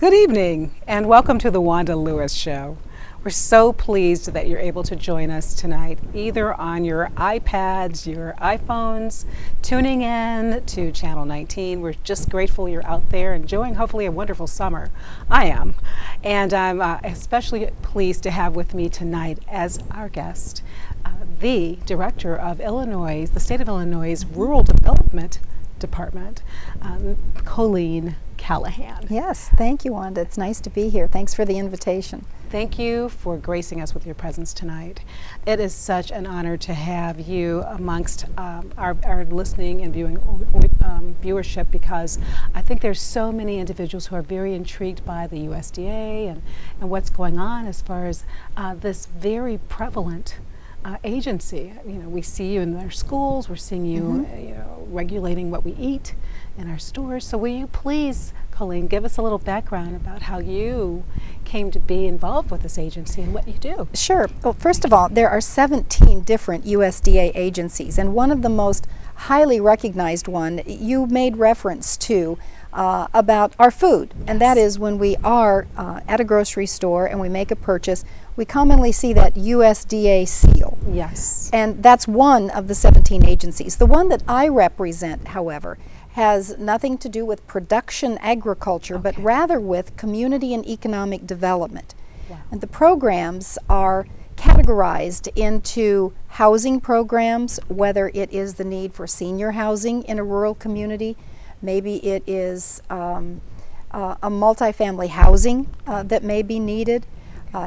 Good evening and welcome to the Wanda Lewis Show. We're so pleased that you're able to join us tonight, either on your iPads, your iPhones, tuning in to Channel 19. We're just grateful you're out there enjoying hopefully a wonderful summer. I am. And I'm especially pleased to have with me tonight as our guest, the Director of Illinois, the State of Illinois' Rural Development Department, Colleen Calahan. Yes, thank you, Wanda. It's nice to be here. Thanks for the invitation. Thank you for gracing us with your presence tonight. It is such an honor to have you amongst our listening and viewing viewership, because I think there's so many individuals who are very intrigued by the USDA and what's going on as far as this very prevalent agency. You know, we see you in our schools. We're seeing you, regulating what we eat in our stores. So will you please, Colleen, give us a little background about how you came to be involved with this agency and what you do? Sure. Well, first of all, there are 17 different USDA agencies, and one of the most highly recognized one you made reference to about our food. Yes. And that is when we are at a grocery store and we make a purchase, we commonly see that USDA seal. Yes. And that's one of the 17 agencies. The one that I represent, however, has nothing to do with production agriculture, but rather with community and economic development. Wow. And the programs are categorized into housing programs, whether it is the need for senior housing in a rural community, maybe it is a multifamily housing that may be needed.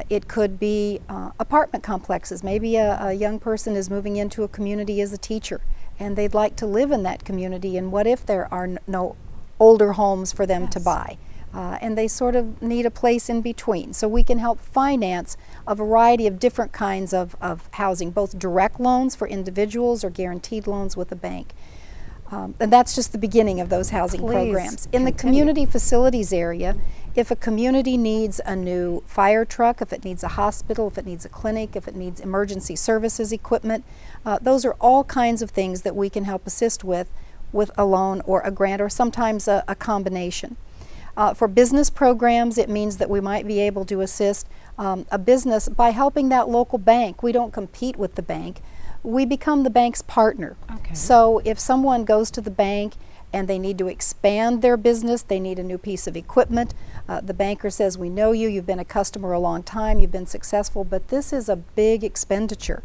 It could be apartment complexes. Maybe a young person is moving into a community as a teacher and they'd like to live in that community, and what if there are no older homes for them to buy? And they sort of need a place in between. So we can help finance a variety of different kinds of housing, both direct loans for individuals or guaranteed loans with a bank. And that's just the beginning of those housing programs. In the community facilities area, if a community needs a new fire truck, if it needs a hospital, if it needs a clinic, if it needs emergency services equipment, those are all kinds of things that we can help assist with a loan or a grant, or sometimes a combination. For business programs, it means that we might be able to assist a business by helping that local bank. We don't compete with the bank. We become the bank's partner. Okay. So if someone goes to the bank and they need to expand their business, they need a new piece of equipment, the banker says, we know you, you've been a customer a long time, you've been successful, but this is a big expenditure.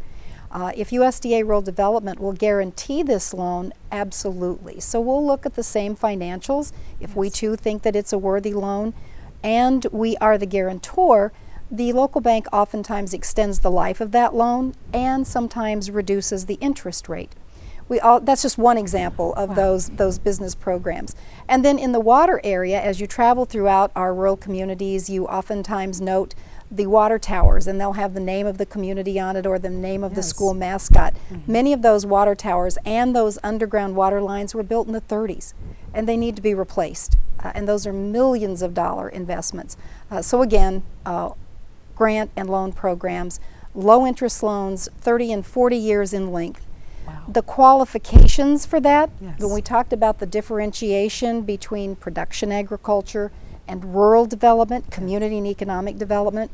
If USDA Rural Development will guarantee this loan, absolutely. So we'll look at the same financials if we too think that it's a worthy loan, and we are the guarantor. The local bank oftentimes extends the life of that loan and sometimes reduces the interest rate. That's just one example of those business programs. And then in the water area, as you travel throughout our rural communities, you oftentimes note the water towers, and they'll have the name of the community on it or the name of the school mascot. Many of those water towers and those underground water lines were built in the 30s, and they need to be replaced. And those are millions of dollar investments. So again, grant and loan programs, low interest loans, 30 and 40 years in length. Wow. The qualifications for that, when we talked about the differentiation between production agriculture and rural development, community and economic development,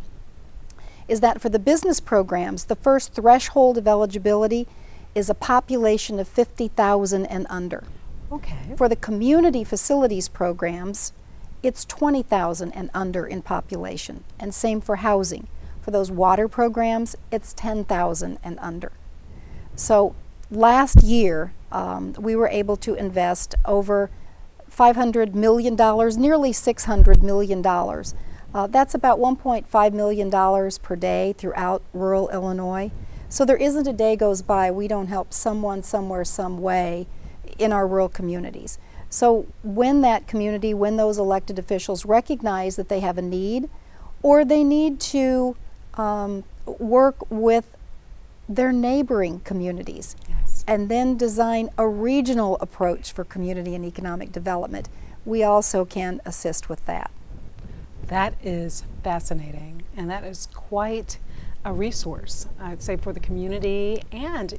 is that for the business programs, the first threshold of eligibility is a population of 50,000 and under. Okay. For the community facilities programs, it's 20,000 and under in population, and same for housing. For those water programs, it's 10,000 and under. So last year, we were able to invest over $500 million, nearly $600 million. That's about $1.5 million per day throughout rural Illinois. So there isn't a day goes by we don't help someone, somewhere, some way in our rural communities. So when that community, when those elected officials recognize that they have a need, or they need to work with their neighboring communities, and then design a regional approach for community and economic development, we also can assist with that. That is fascinating, and that is quite a resource, I'd say, for the community and,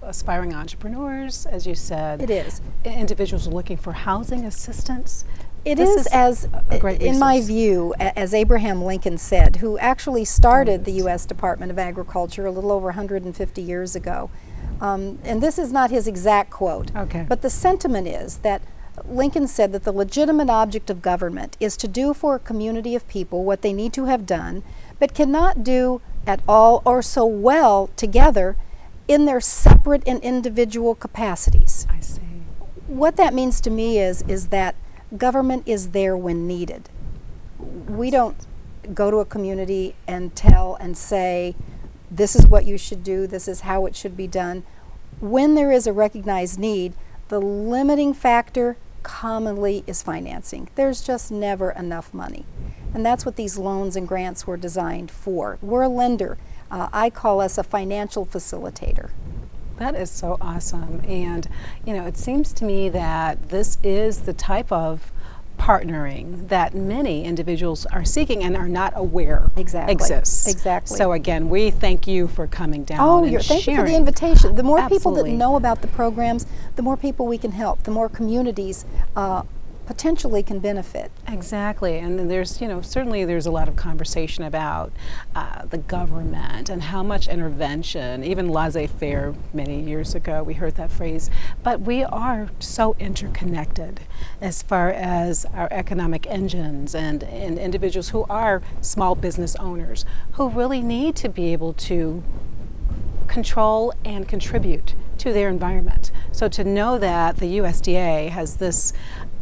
aspiring entrepreneurs, as you said. It is. Individuals looking for housing assistance. It This is as, a great in my resource. view, as Abraham Lincoln said, who actually started the U.S. Department of Agriculture a little over 150 years ago. And this is not his exact quote, Okay. but the sentiment is that Lincoln said that the legitimate object of government is to do for a community of people what they need to have done, but cannot do at all or so well together in their separate and individual capacities. I see. What that means to me is that government is there when needed. We don't go to a community and tell and say, this is what you should do, this is how it should be done. When there is a recognized need, the limiting factor commonly is financing. There's just never enough money. And that's what these loans and grants were designed for. We're a lender. I call us a financial facilitator. That is so awesome. And, you know, it seems to me that this is the type of partnering that many individuals are seeking and are not aware Exactly. exists. Exactly. So again, we thank you for coming down and Thank you for the sharing. invitation. The more people that Absolutely. know about the programs, the more people we can help, the more communities potentially can benefit. Exactly, and then there's, you know, certainly there's a lot of conversation about the government and how much intervention, even laissez-faire many years ago, we heard that phrase, but we are so interconnected as far as our economic engines and individuals who are small business owners who really need to be able to control and contribute to their environment. So to know that the USDA has this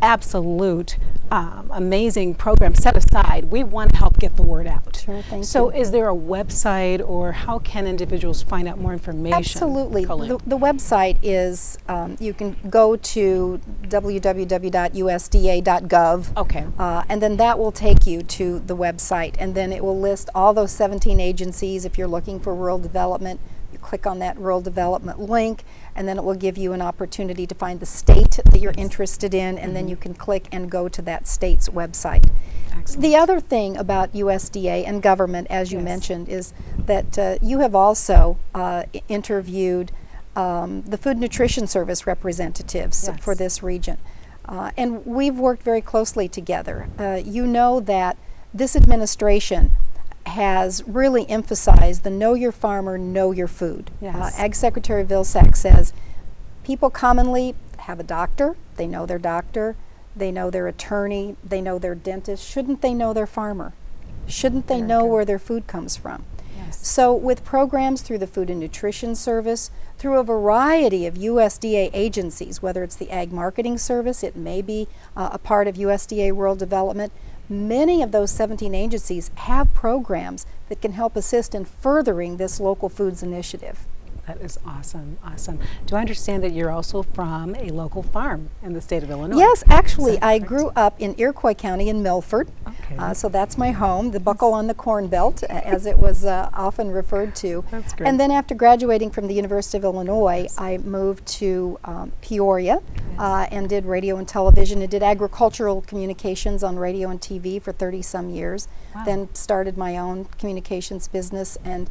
absolute amazing program set aside, we want to help get the word out. Sure, thank So you. is there a website, or how can individuals find out more information? Absolutely. Colleen? The website is, you can go to www.usda.gov. Okay. And then that will take you to the website, and then it will list all those 17 agencies. If you're looking for rural development, you click on that rural development link, and then it will give you an opportunity to find the state that you're interested in, and then you can click and go to that state's website. Excellent. The other thing about USDA and government, as you Yes. mentioned, is that you have also interviewed the Food Nutrition Service representatives Yes. for this region. And we've worked very closely together. You know that this administration has really emphasized the know your farmer, know your food. Yes. Ag Secretary Vilsack says people commonly have a doctor, they know their doctor, they know their attorney, they know their dentist. Shouldn't they know their farmer? Shouldn't they Very know good. where their food comes from? Yes. So with programs through the Food and Nutrition Service, through a variety of USDA agencies, whether it's the Ag Marketing Service, it may be a part of USDA Rural Development, many of those 17 agencies have programs that can help assist in furthering this local foods initiative. That is awesome, awesome. Do I understand that you're also from a local farm in the state of Illinois? Yes, actually, Is that I correct? grew up in Iroquois County in Milford. Okay. So that's my home, the buckle on the corn belt, as it was often referred to. That's great. And then after graduating from the University of Illinois, I moved to Peoria and did radio and television and did agricultural communications on radio and TV for 30 some years. Wow. Then started my own communications business, and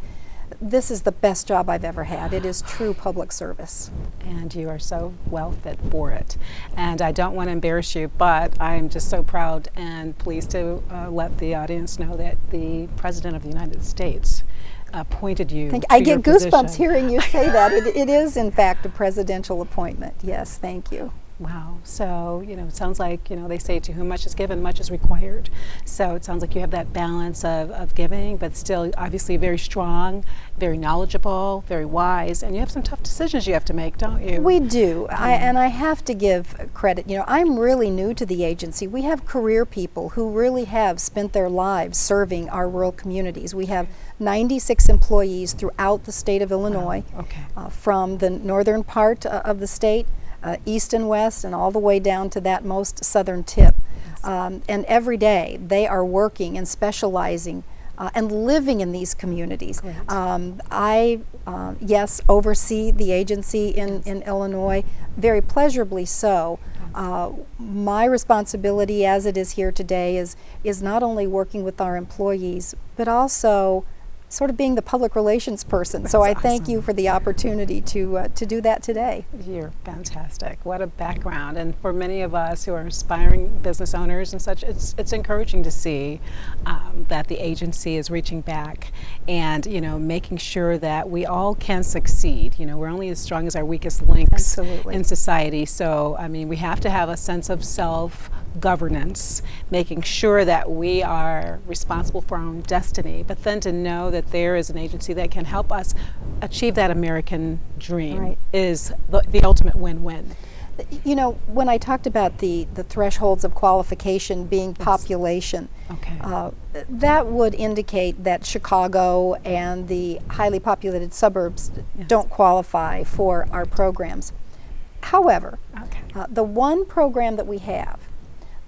this is the best job I've ever had. It is true public service. And you are so well fit for it. And I don't want to embarrass you, but I'm just so proud and pleased to let the audience know that the President of the United States appointed you to I get your goosebumps position. hearing you say that. It is, in fact, a presidential appointment. Yes, thank you. Wow. So, you know, it sounds like, you know, they say to whom much is given, much is required. So it sounds like you have that balance of giving, but still obviously very strong, very knowledgeable, very wise, and you have some tough decisions you have to make, don't you? We do, and I have to give credit. You know, I'm really new to the agency. We have career people who really have spent their lives serving our rural communities. We have 96 employees throughout the state of Illinois, Okay. from the northern part of the state, east and west, and all the way down to that most southern tip. And every day they are working and specializing and living in these communities. Great. I, yes, oversee the agency in Illinois, very pleasurably so. My responsibility as it is here today is not only working with our employees, but also sort of being the public relations person. So I thank you for the opportunity to do that today. You're fantastic. What a background. And for many of us who are aspiring business owners and such, it's encouraging to see that the agency is reaching back and, you know, making sure that we all can succeed. You know, we're only as strong as our weakest links in society. So, I mean, we have to have a sense of self-governance, making sure that we are responsible for our own destiny, but then to know that there is an agency that can help us achieve that American dream is the ultimate win-win. You know, when I talked about the thresholds of qualification being population, that would indicate that Chicago and the highly populated suburbs don't qualify for our programs. However, the one program that we have,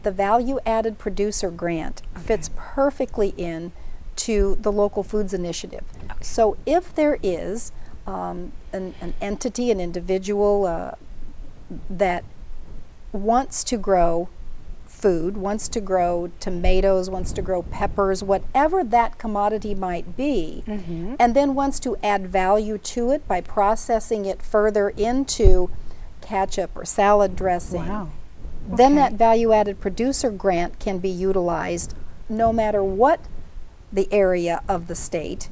the Value Added Producer Grant, fits perfectly in to the Local Foods Initiative. So if there is an entity, an individual that wants to grow food, wants to grow tomatoes, wants to grow peppers, whatever that commodity might be, and then wants to add value to it by processing it further into ketchup or salad dressing, then that value-added producer grant can be utilized no matter what the area of the state.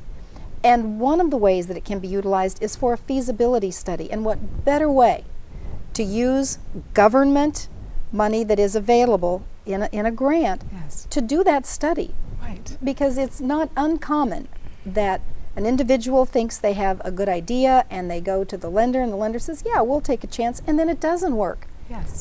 And one of the ways that it can be utilized is for a feasibility study. And what better way to use government money that is available in a grant to do that study? Because it's not uncommon that an individual thinks they have a good idea and they go to the lender and the lender says, yeah, we'll take a chance, and then it doesn't work.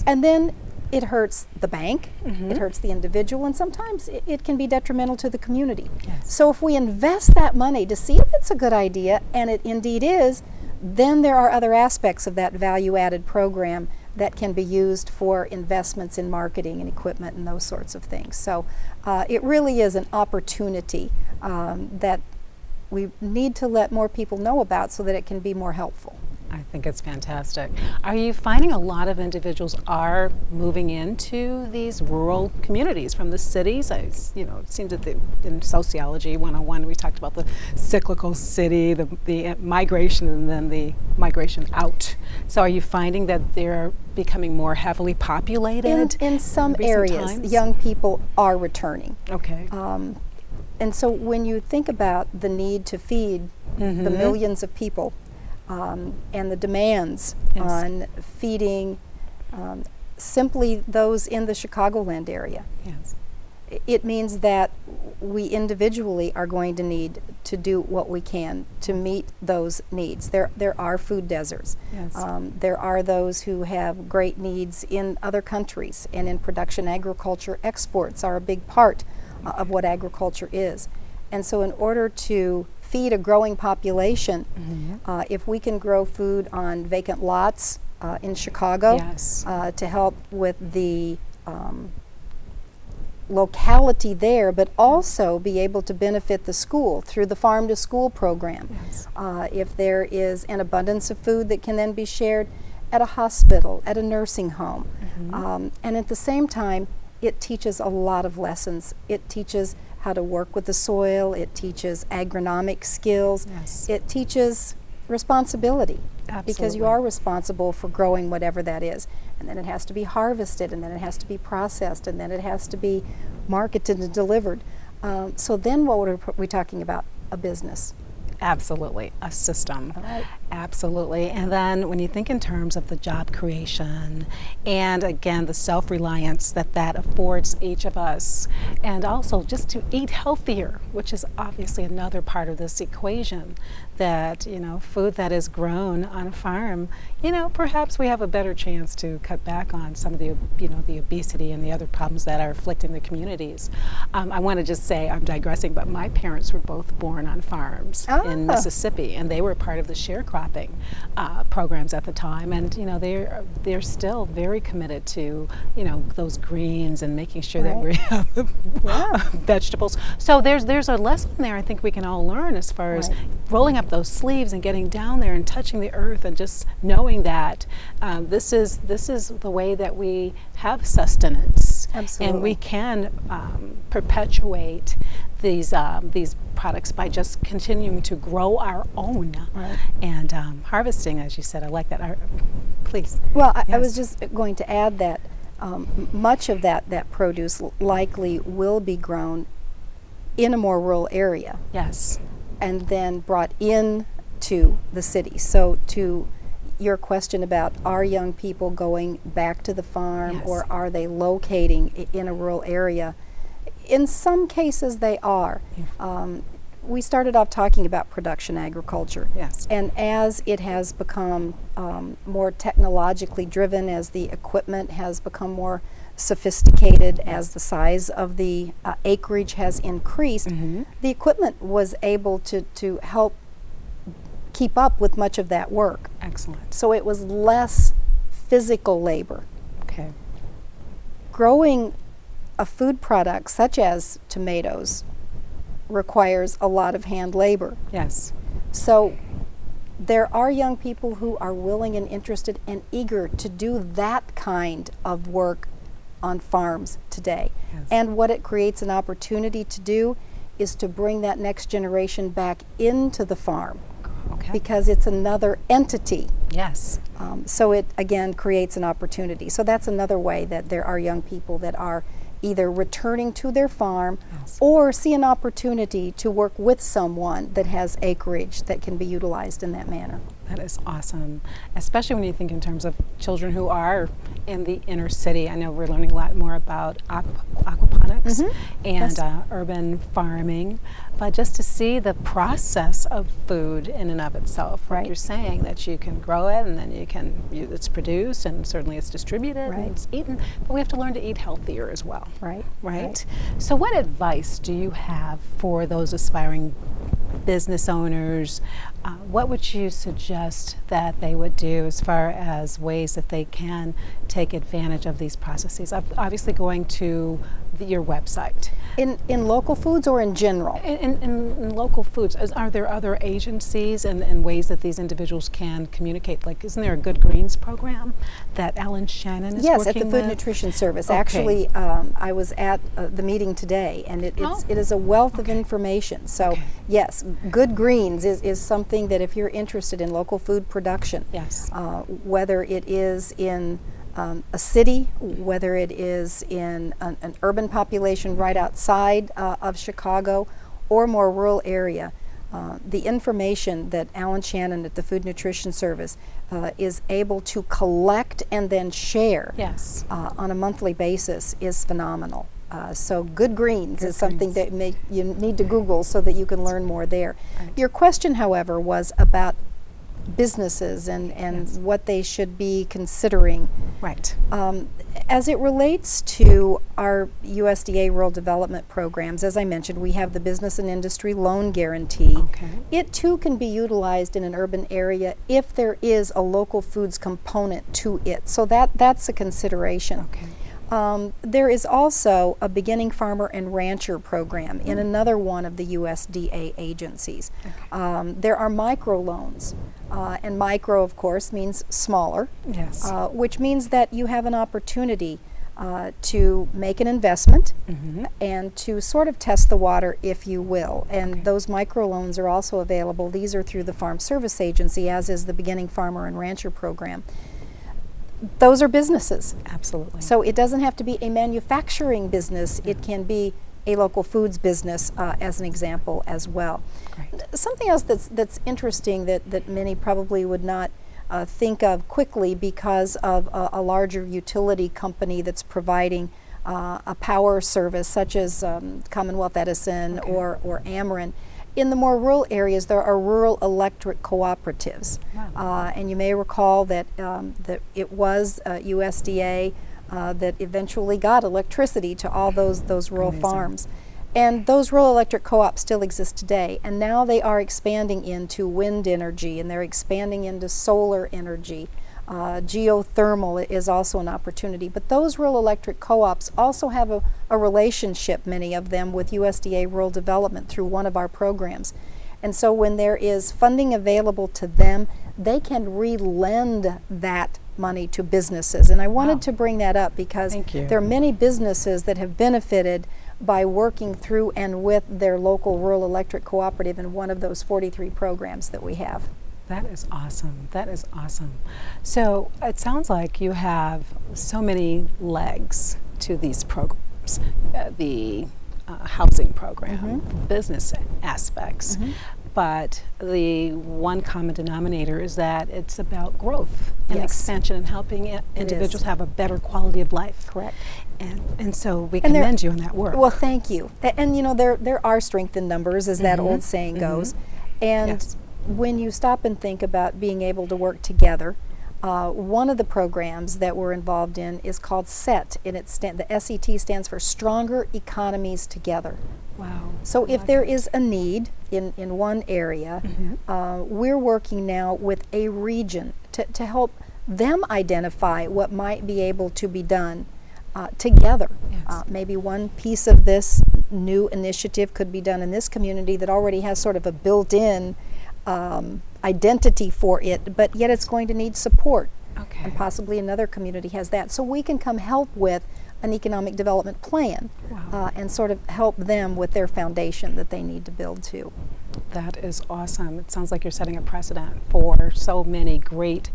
And then it hurts the bank, it hurts the individual, and sometimes it can be detrimental to the community. So if we invest that money to see if it's a good idea, and it indeed is, then there are other aspects of that value-added program that can be used for investments in marketing and equipment and those sorts of things. So it really is an opportunity that we need to let more people know about so that it can be more helpful. I think it's fantastic. Are you finding a lot of individuals are moving into these rural communities from the cities? You know, it seems that in Sociology 101 we talked about the cyclical city, the migration, and then the migration out. So are you finding that they're becoming more heavily populated? In some areas, young people are returning. And so when you think about the need to feed the millions of people, and the demands on feeding simply those in the Chicagoland area, it means that we individually are going to need to do what we can to meet those needs. There are food deserts. There are those who have great needs in other countries, and in production agriculture, exports are a big part of what agriculture is. And so in order to feed a growing population, if we can grow food on vacant lots in Chicago to help with the locality there, but also be able to benefit the school through the Farm to School program. If there is an abundance of food that can then be shared at a hospital, at a nursing home. And at the same time, it teaches a lot of lessons. It teaches how to work with the soil, it teaches agronomic skills, it teaches responsibility, because you are responsible for growing whatever that is. And then it has to be harvested, and then it has to be processed, and then it has to be marketed and delivered. So then what are we talking about? A business. Absolutely, a system. Absolutely. And then when you think in terms of the job creation and again the self-reliance that affords each of us, and also just to eat healthier, which is obviously another part of this equation, that, you know, food that is grown on a farm, you know, perhaps we have a better chance to cut back on some of the, you know, the obesity and the other problems that are afflicting the communities. I want to just say, I'm digressing, but my parents were both born on farms in Mississippi, and they were part of the sharecropping programs at the time, and you know they're still very committed to, you know, those greens and making sure that we have vegetables. So there's a lesson there I think we can all learn as far as rolling up those sleeves and getting down there and touching the earth and just knowing that this is the way that we have sustenance. Absolutely. And we can perpetuate these products by just continuing to grow our own and harvesting, as you said. I like that. Please. Well, I Yes. was just going to add that much of that produce likely will be grown in a more rural area. Yes. And then brought in to the city. So to your question about are young people going back to the farm, Yes. or are they locating in a rural area, in some cases they are. We started off talking about production agriculture. Yes. And as it has become more technologically driven, as the equipment has become more sophisticated, as the size of the acreage has increased, the equipment was able to help keep up with much of that work. Excellent. So it was less physical labor. Okay. Growing a food product such as tomatoes requires a lot of hand labor. Yes. So there are young people who are willing and interested and eager to do that kind of work on farms today. Yes. And what it creates an opportunity to do is to bring that next generation back into the farm, Okay. because it's another entity. Yes. So it again creates an opportunity. So that's another way that there are young people that are either returning to their farm Yes. or see an opportunity to work with someone that has acreage that can be utilized in that manner. That is awesome, especially when you think in terms of children who are in the inner city. I know we're learning a lot more about aquaponics and Yes. Urban farming, but just to see the process of food in and of itself, what Right. you're saying, that you can grow it and then it's produced and certainly it's distributed Right. and it's eaten, but we have to learn to eat healthier as well. Right. So what advice do you have for those aspiring business owners? What would you suggest that they would do as far as ways that they can take advantage of these processes? Obviously going to your website. In local foods or in general? In local foods, are there other agencies and ways that these individuals can communicate? Like, isn't there a Good Greens program that Alan Shannon is Yes, working at the with? Food Nutrition Service. Okay. Actually, I was at the meeting today, and it is a wealth of information. So, Okay. yes, Good Greens is something that if you're interested in local food production, Yes. whether it is in a city, whether it is in an urban population right outside of Chicago, or more rural area, the information that Alan Shannon at the Food Nutrition Service is able to collect and then share Yes. on a monthly basis is phenomenal. So Good Greens Good is something Greens. that you need to Google so that you can learn more there. Right. Your question, however, was about businesses and Yes. what they should be considering. Right. As it relates to our USDA Rural Development programs, as I mentioned, we have the Business and Industry Loan Guarantee. Okay. It too can be utilized in an urban area if there is a local foods component to it. So that's a consideration. Okay. There is also a Beginning Farmer and Rancher program in another one of the USDA agencies. There are microloans, and micro, of course, means smaller, Yes. which means that you have an opportunity to make an investment and to sort of test the water, if you will. And Okay. those microloans are also available. These are through the Farm Service Agency, as is the Beginning Farmer and Rancher program. Those are businesses. Absolutely. So it doesn't have to be a manufacturing business. It can be a local foods business, as an example, as well. Great. Something else that's interesting that many probably would not think of quickly because of a larger utility company that's providing a power service, such as Commonwealth Edison Okay. or Ameren. In the more rural areas, there are rural electric cooperatives. Wow. And you may recall that it was USDA that eventually got electricity to all those rural Amazing. farms. And those rural electric co-ops still exist today. And now they are expanding into wind energy, and they're expanding into solar energy. Geothermal is also an opportunity. But those rural electric co-ops also have a relationship, many of them, with USDA Rural Development through one of our programs. And so when there is funding available to them, they can re-lend that money to businesses. And I wanted to bring that up because there are many businesses that have benefited by working through and with their local rural electric cooperative in one of those 43 programs that we have. That is awesome. That is awesome. So it sounds like you have so many legs to these programs. The housing program, business aspects, but the one common denominator is that it's about growth and expansion and helping individuals have a better quality of life. Correct. And so we commend you on that work. Well, thank you. And you know, there are strength in numbers, as that old saying goes. And when you stop and think about being able to work together, one of the programs that we're involved in is called SET, and the SET stands for Stronger Economies Together. Wow. So if there is a need in one area, we're working now with a region to help them identify what might be able to be done together. Maybe one piece of this new initiative could be done in this community that already has sort of a built-in identity for it, but yet it's going to need support. And possibly another community has that. So we can come help with an economic development plan and sort of help them with their foundation that they need to build to. That is awesome. It sounds like you're setting a precedent for so many great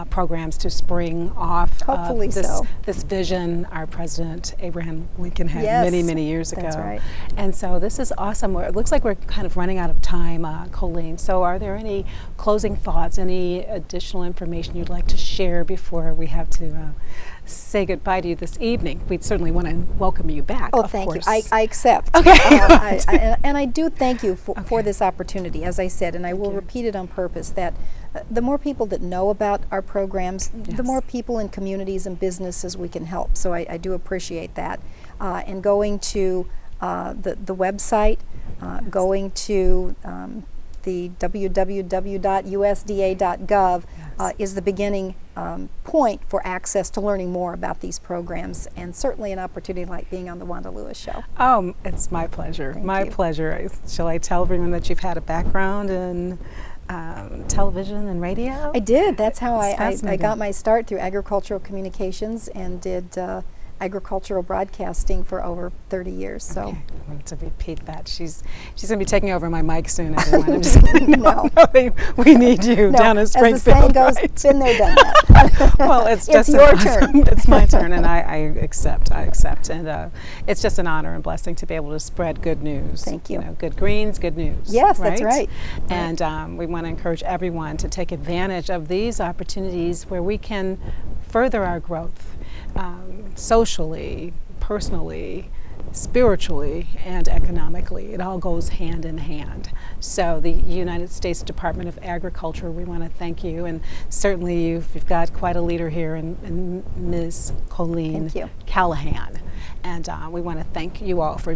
programs to spring off Hopefully this vision our President Abraham Lincoln had many years ago. That's right. And so this is awesome. It looks like we're kind of running out of time, Colleen. So are there any closing thoughts, any additional information you'd like to share before we have to say goodbye to you this evening? We'd certainly want to welcome you back. Oh, thank you. I accept. And I do thank you for this opportunity, as I said, and I will repeat it on purpose, that the more people that know about our programs, the more people in communities and businesses we can help. So I do appreciate that. And going to the website, going to the www.usda.gov is the beginning point for access to learning more about these programs, and certainly an opportunity like being on the Wanda Lewis Show. Oh, it's my pleasure. My pleasure. Shall I tell everyone that you've had a background in television and radio? I did. That's how I got my start, through agricultural communications, and did agricultural broadcasting for over 30 years. So I want to repeat that. She's going to be taking over my mic soon, everyone. I'm just kidding. No, we need you down in Springfield. As the saying goes, been there, done that. Well, it's just your turn. It's my turn, and I accept. And it's just an honor and blessing to be able to spread good news. Thank you. Good greens, good news. Yes, that's right. And we want to encourage everyone to take advantage of these opportunities where we can further our growth. Socially, personally, spiritually, and economically. It all goes hand in hand. So the United States Department of Agriculture, we want to thank you, and certainly you've got quite a leader here in Ms. Colleen Calahan. And we want to thank you all for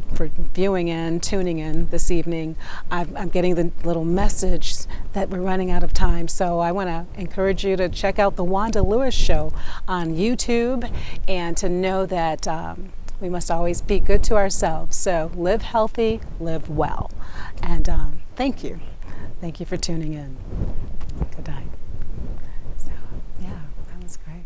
viewing in, tuning in this evening. I'm getting the little message that we're running out of time, so I want to encourage you to check out the Wanda Lewis Show on YouTube, and to know that we must always be good to ourselves. So live healthy, live well. And thank you. Thank you for tuning in. Good night. So, yeah, that was great.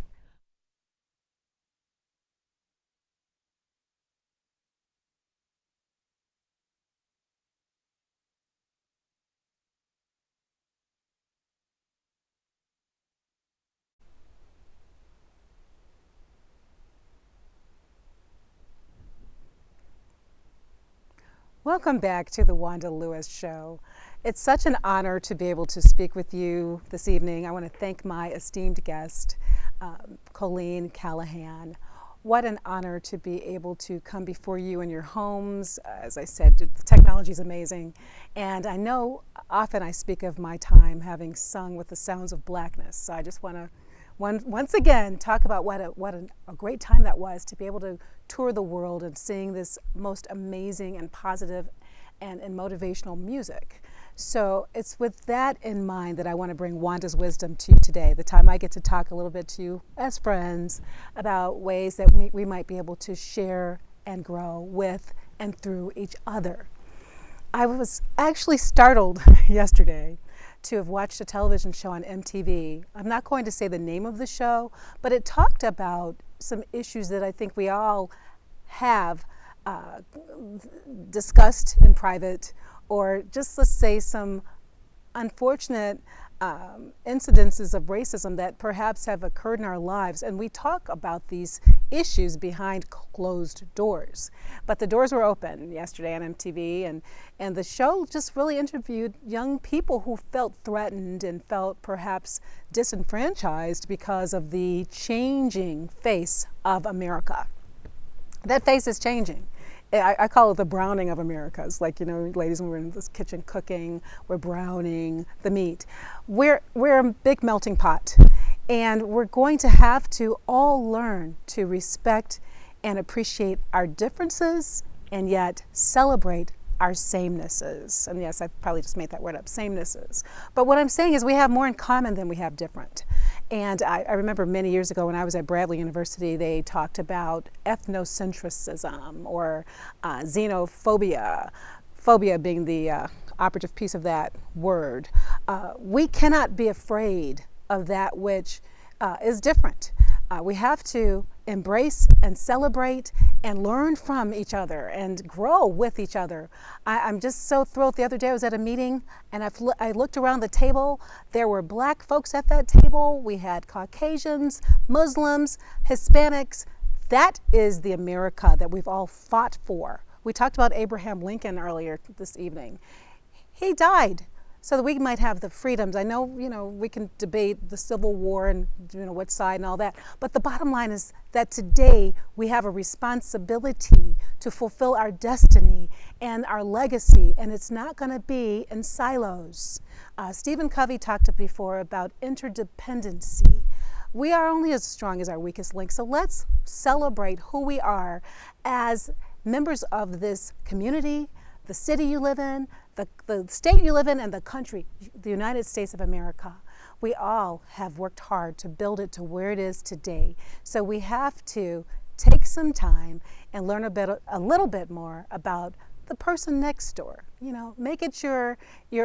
Welcome back to the Wanda Lewis Show. It's such an honor to be able to speak with you this evening. I want to thank my esteemed guest, Colleen Calahan. What an honor to be able to come before you in your homes. As I said, the technology is amazing. And I know often I speak of my time having sung with the sounds of blackness. So I just want to once again talk about what a great time that was, to be able to tour the world and sing this most amazing and positive and motivational music. So it's with that in mind that I want to bring Wanda's wisdom to you today, the time I get to talk a little bit to you as friends about ways that we might be able to share and grow with and through each other. I was actually startled yesterday to have watched a television show on MTV. I'm not going to say the name of the show, but it talked about some issues that I think we all have discussed in private, or just, let's say, some unfortunate incidences of racism that perhaps have occurred in our lives. And we talk about these issues behind closed doors. But the doors were open yesterday on MTV, and the show just really interviewed young people who felt threatened and felt perhaps disenfranchised because of the changing face of America. That face is changing. I call it the browning of America. It's like, you know, ladies, when we're in this kitchen cooking, we're browning the meat. We're a big melting pot, and we're going to have to all learn to respect and appreciate our differences and yet celebrate our samenesses. And yes, I probably just made that word up, samenesses. But what I'm saying is we have more in common than we have different. And I remember many years ago when I was at Bradley University, they talked about ethnocentrism or xenophobia, phobia being the operative piece of that word. We cannot be afraid of that which is different. We have to embrace and celebrate and learn from each other and grow with each other. I'm just so thrilled. The other day I was at a meeting and I looked around the table. There were black folks at that table. We had Caucasians, Muslims, Hispanics. That is the America that we've all fought for. We talked about Abraham Lincoln earlier this evening. He died so that we might have the freedoms. I know, you know, we can debate the Civil War and, you know, what side and all that, but the bottom line is that today we have a responsibility to fulfill our destiny and our legacy, and it's not going to be in silos. Stephen Covey talked before about interdependency. We are only as strong as our weakest link, so let's celebrate who we are as members of this community, the city you live in, the state you live in, and the country, the United States of America. We all have worked hard to build it to where it is today. So we have to take some time and learn a little bit more about the person next door. You know, make it your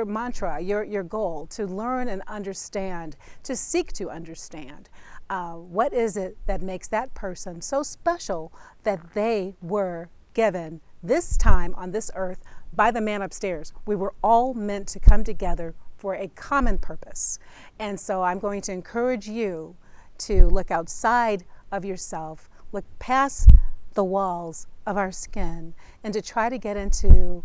mantra, your goal, to learn and understand, to seek to understand. What is it that makes that person so special that they were given this time on this earth by the man upstairs? We were all meant to come together for a common purpose. And so I'm going to encourage you to look outside of yourself, look past the walls of our skin, and to try to get into,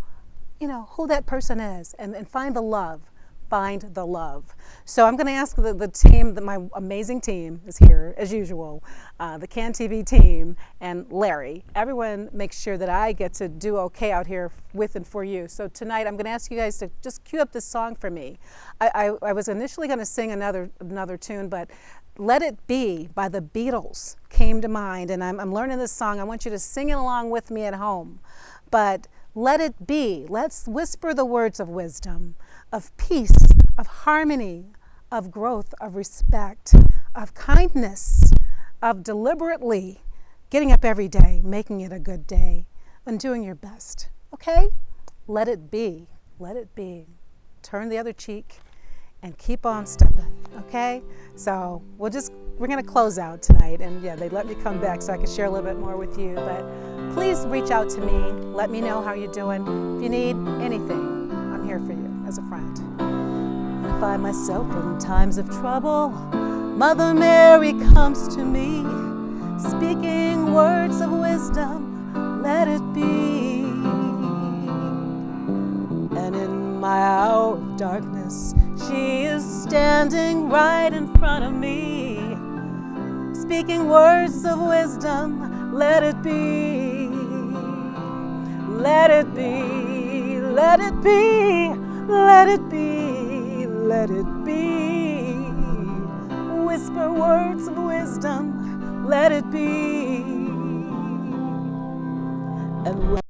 you know, who that person is, and find the love. Find the love. So I'm going to ask the team, my amazing team is here as usual, the CAN TV team and Larry. Everyone makes sure that I get to do okay out here with and for you. So tonight I'm going to ask you guys to just cue up this song for me. I was initially going to sing another tune, but Let It Be by the Beatles came to mind, and I'm learning this song. I want you to sing it along with me at home. But let it be. Let's whisper the words of wisdom, of peace, of harmony, of growth, of respect, of kindness, of deliberately getting up every day, making it a good day, and doing your best. Okay? Let it be. Let it be. Turn the other cheek and keep on stepping. Okay? So we're going to close out tonight, and yeah, they let me come back so I can share a little bit more with you, but please reach out to me. Let me know how you're doing. If you need anything, I'm here for you as a friend. I find myself in times of trouble. Mother Mary comes to me, speaking words of wisdom. Let it be. And in my hour of darkness, she is standing right in front of me, speaking words of wisdom. Let it be. Let it be. Let it be. Let it be. Let it be. Whisper words of wisdom. Let it be. And